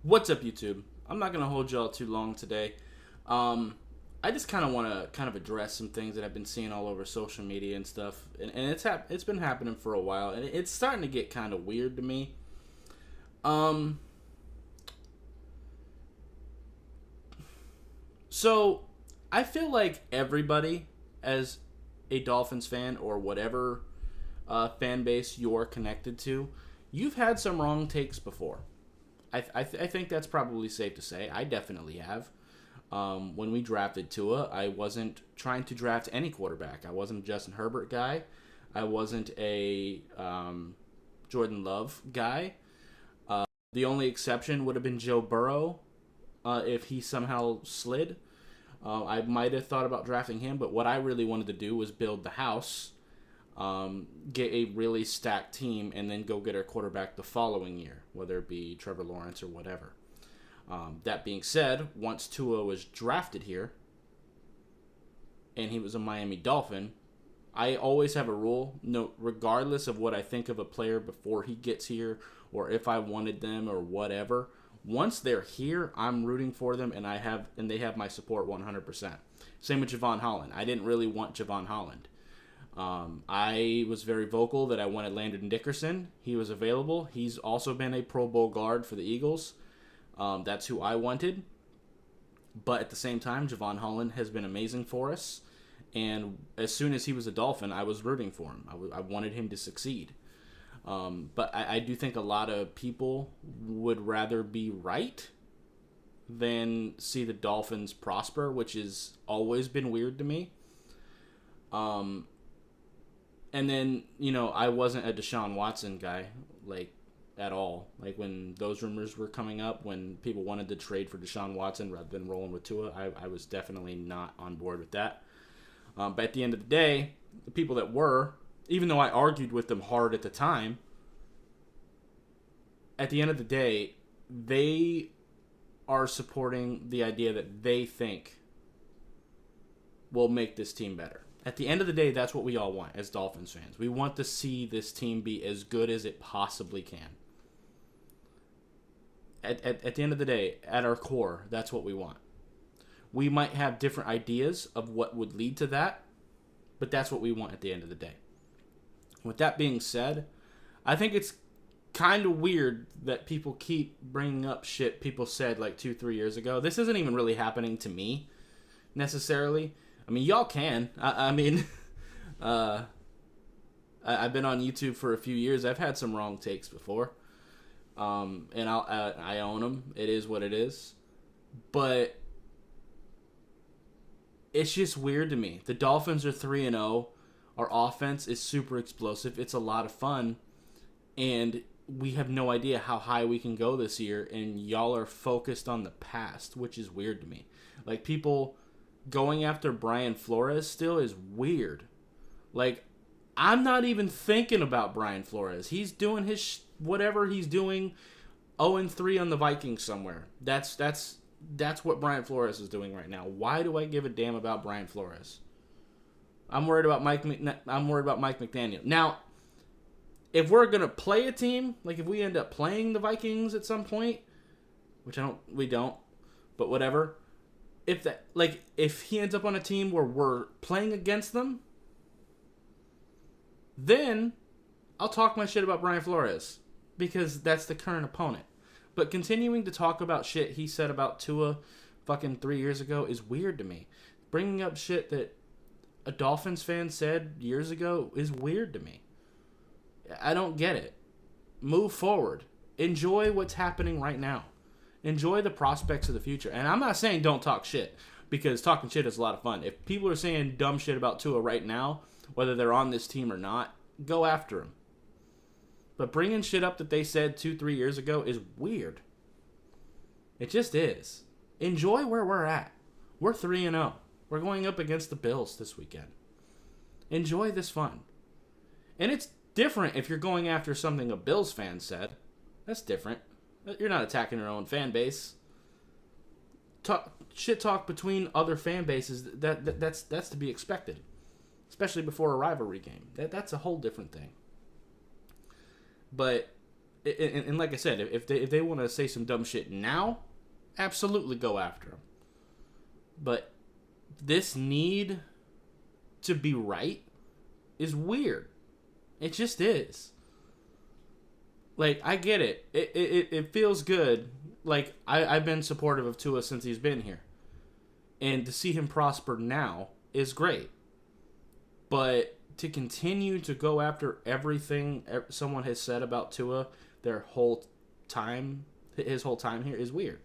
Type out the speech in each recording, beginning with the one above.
What's up, YouTube? I'm not gonna hold y'all too long today. Um, I just kind of want to address some things that I've been seeing all over social media and stuff, and it's been happening for a while, and it's starting to get kind of weird to me. Um, so I feel like everybody, as a Dolphins fan or whatever fan base you're connected to, you've had some wrong takes before. I think that's probably safe to say. I definitely have. When we drafted Tua, I wasn't trying to draft any quarterback. I wasn't a Justin Herbert guy. I wasn't a Jordan Love guy. The only exception would have been Joe Burrow if he somehow slid. I might have thought about drafting him, but what I really wanted to do was build the house, get a really stacked team, and then go get our quarterback the following year, whether it be Trevor Lawrence or whatever. That being said, once Tua was drafted here and he was a Miami Dolphin, I always have a rule, no, regardless of what I think of a player before he gets here or if I wanted them or whatever. Once they're here, I'm rooting for them, and they have my support 100%. Same with Javon Holland. I didn't really want Javon Holland. I was very vocal that I wanted Landon Dickerson. He was available. He's also been a Pro Bowl guard for the Eagles. That's who I wanted. But at the same time, Javon Holland has been amazing for us. And as soon as he was a Dolphin, I was rooting for him. I wanted him to succeed. But I do think a lot of people would rather be right than see the Dolphins prosper, which has always been weird to me. And then, I wasn't a Deshaun Watson guy, at all. Like, when those rumors were coming up, when people wanted to trade for Deshaun Watson rather than rolling with Tua, I was definitely not on board with that. But at the end of the day, the people that were, even though I argued with them hard at the time, at the end of the day, they are supporting the idea that they think will make this team better. At the end of the day, that's what we all want as Dolphins fans. We want to see this team be as good as it possibly can. At the end of the day, at our core, that's what we want. We might have different ideas of what would lead to that, but that's what we want at the end of the day. With that being said, I think it's kind of weird that people keep bringing up shit people said like 2-3 years ago. This isn't even really happening to me necessarily. I mean, y'all can. I've been on YouTube for a few years. I've had some wrong takes before, and I own them. It is what it is. But it's just weird to me. The Dolphins are 3-0. Our offense is super explosive. It's a lot of fun, and we have no idea how high we can go this year. And y'all are focused on the past, which is weird to me. Like, people going after Brian Flores still is weird. Like, I'm not even thinking about Brian Flores. He's doing his whatever he's doing, 0-3 on the Vikings somewhere. That's what Brian Flores is doing right now. Why do I give a damn about Brian Flores? I'm worried about Mike McDaniel. Now, if we're gonna play a team, like if we end up playing the Vikings at some point, which we don't, but whatever. If he ends up on a team where we're playing against them, then I'll talk my shit about Brian Flores because that's the current opponent. But continuing to talk about shit he said about Tua fucking 3 years ago is weird to me. Bringing up shit that a Dolphins fan said years ago is weird to me. I don't get it. Move forward. Enjoy what's happening right now. Enjoy the prospects of the future. And I'm not saying don't talk shit, because talking shit is a lot of fun. If people are saying dumb shit about Tua right now, whether they're on this team or not, go after them. But bringing shit up that they said 2-3 years ago is weird. It just is. Enjoy where we're at. We're 3-0. We're going up against the Bills this weekend. Enjoy this fun. And it's different if you're going after something a Bills fan said. That's different. You're not attacking your own fan base. Shit talk between other fan bases, that's to be expected. Especially before a rivalry game. That's a whole different thing. But and like I said, if they want to say some dumb shit now, absolutely go after him. But this need to be right is weird. It just is. Like, I get it. It feels good. Like, I've been supportive of Tua since he's been here. And to see him prosper now is great. But to continue to go after everything someone has said about Tua his whole time here is weird.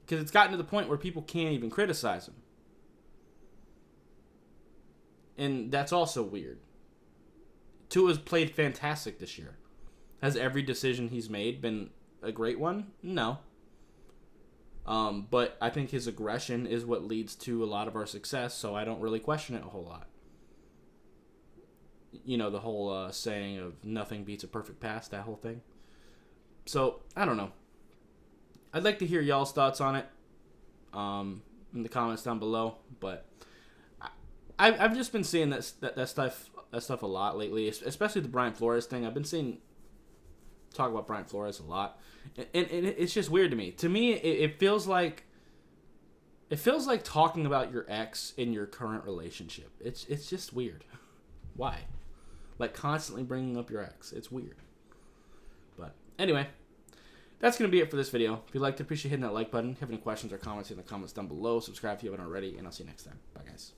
Because it's gotten to the point where people can't even criticize him. And that's also weird. Tua's played fantastic this year. Has every decision he's made been a great one? No. But I think his aggression is what leads to a lot of our success, so I don't really question it a whole lot. You know, the whole saying of nothing beats a perfect pass, that whole thing. So, I don't know. I'd like to hear y'all's thoughts on it in the comments down below, but I've just been seeing that stuff a lot lately, especially the Brian Flores thing. I've been seeing talk about Brian Flores a lot, and it's just weird to me. To me, it feels like talking about your ex in your current relationship. It's just weird. Why? Like, constantly bringing up your ex. It's weird. But anyway, that's going to be it for this video. If you liked it, appreciate hitting that like button. If you have any questions or comments in the comments down below, subscribe if you haven't already, and I'll see you next time. Bye, guys.